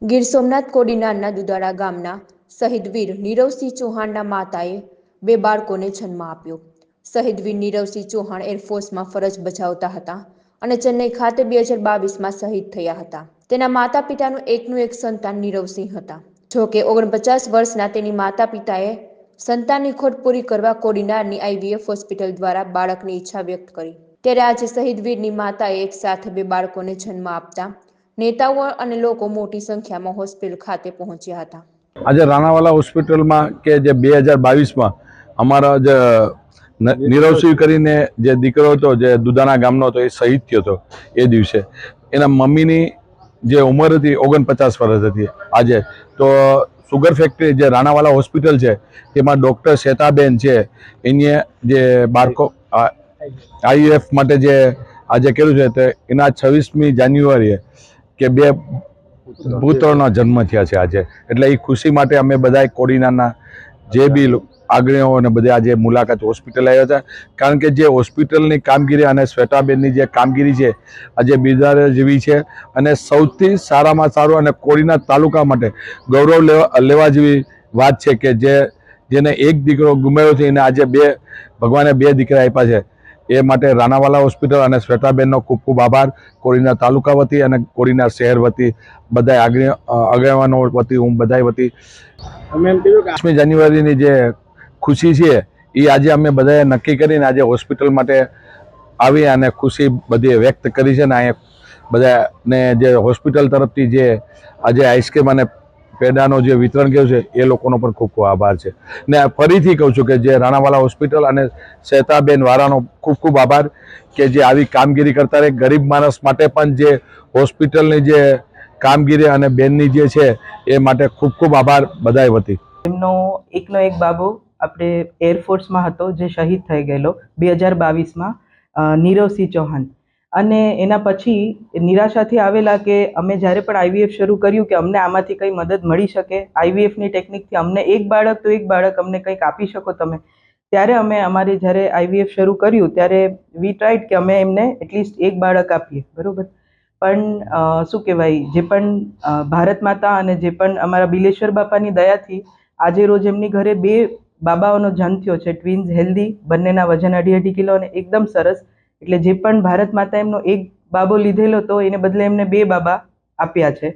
ગીર સોમનાથ કોડીનારના દુધાળા ગામના શહીદ વીર નીરવસિંહ ચૌહાણના માતાએ બે બાળકોને જન્મ આપ્યો। શહીદ વીર નીરવસિંહ ચૌહાણ એરફોર્સમાં ફરજ બજાવતા હતા અને ચેન્નઈ ખાતે 2022માં શહીદ થયા હતા। તેના માતા પિતાનું એકનું એક સંતાન નીરવસિંહ હતા। જોકે 49 વર્ષના તેની માતા પિતાએ સંતાનની ખોટ પૂરી કરવા કોડીનારની IVF હોસ્પિટલ દ્વારા બાળકની ઈચ્છા વ્યક્ત કરી। ત્યારે આજે શહીદ વીરની માતાએ એક સાથે બે બાળકોને જન્મ આપતા नेताओं અને લોકો મોટી સંખ્યામાં હોસ્પિટલ ખાતે પહોંચ્યા હતા। आज राणावाला होस्पिटल में के जे 2022 में अमरा जे नीरवसिंह करीने जे दीकरो हतो जे दुधाना गामनो हतो ए शहीद थयो हतो। ए दिवसे एना मम्मीनी जे उमर हती 49 वर्ष हती। आज तो सुगर फैक्टरी जे राणावाला होस्पिटल है तेमां डॉक्टर श्वेताबेन है एने जे बाळको IVF माटे जे आज कर्युं छे ते एना 26મી જાન્યુઆરીએ के बे पुत्रों जन्म थया छे। आज एटले ई खुशी माटे अमे बधाय कोडीनाना जे बी आगळीओ अने बधे आज मुलाकात होस्पिटल आव्या हता। कारण के जे होस्पिटलनी कामगीरी अने श्वेताबेननी जे कामगीरी छे आज बिरदाववा जेवी छे अने सौथी सारामां सारुं अने कोडीनार तालुका माटे गौरव लेवा जेवी वात छे के जेने एक दीकरो गुमाव्यो छे एने आज भगवाने बे दीकरा आप्या छे। ए माटे राणावाला होस्पिटल और श्वेताबेननो खूब खूब आभार। कोडीनार तालुका वती और कोडीनार शहर वती बधाय આગેવાનો वती हूँ बधाय वती 8મી જાન્યુઆરીની જે खुशी છે એ આજે અમે બધાએ નક્કી કરીને આજે હોસ્પિટલ માટે આવી અને ખુશી બધી વ્યક્ત કરી છે। ને અહીંયા બધાને જે હોસ્પિટલ તરફથી જે આજે આઈસ્ક્રીમ અને પેડાનો જે વિતરણ કર્યું છે એ લોકોનો પણ ખૂબ ખૂબ આભાર છે। ને ફરીથી કહું છું કે જે રાણાવાલા હોસ્પિટલ અને શ્વેતાબેન વાળાનો ખૂબ ખૂબ આભાર કે જે આવી કામગીરી કરતા રહે। ગરીબ માણસ માટે પણ જે હોસ્પિટલની જે કામગીરી અને બેનની જે છે એ માટે ખૂબ ખૂબ આભાર બધાય વતી। એમનો એકનો એક બાબો આપણે એરફોર્સમાં હતો જે શહીદ થઈ ગયેલો 2022માં નીરવસિંહ ચૌહાણ। અને એના પછી નિરાશાથી આવેલા કે અમે જ્યારે પણ IVF શરૂ કર્યું કે અમને આમાંથી કંઈ મદદ મળી શકે, IVFની ટેકનિકથી અમને એક બાળક તો એક બાળક અમને કંઈક આપી શકો તમે, ત્યારે અમે અમારે જ્યારે IVF શરૂ કર્યું ત્યારે વી ટ્રાઈડ કે અમે એમને એટલીસ્ટ એક બાળક આપીએ, બરાબર। પણ શું કહેવાય, જે પણ ભારત માતા અને જે પણ અમારા બિલેશ્વર બાપાની દયાથી આજે રોજ એમની ઘરે બે બાબાઓનો જન્મ થયો છે, ટ્વિન્સ હેલ્ધી, બંનેના વજન 2.5 કિલો અને એકદમ સરસ। એટલે જે પણ ભારત માતા એમનો એક બાબો લીધેલો તો એને બદલે એમને બે બાબા આપ્યા છે।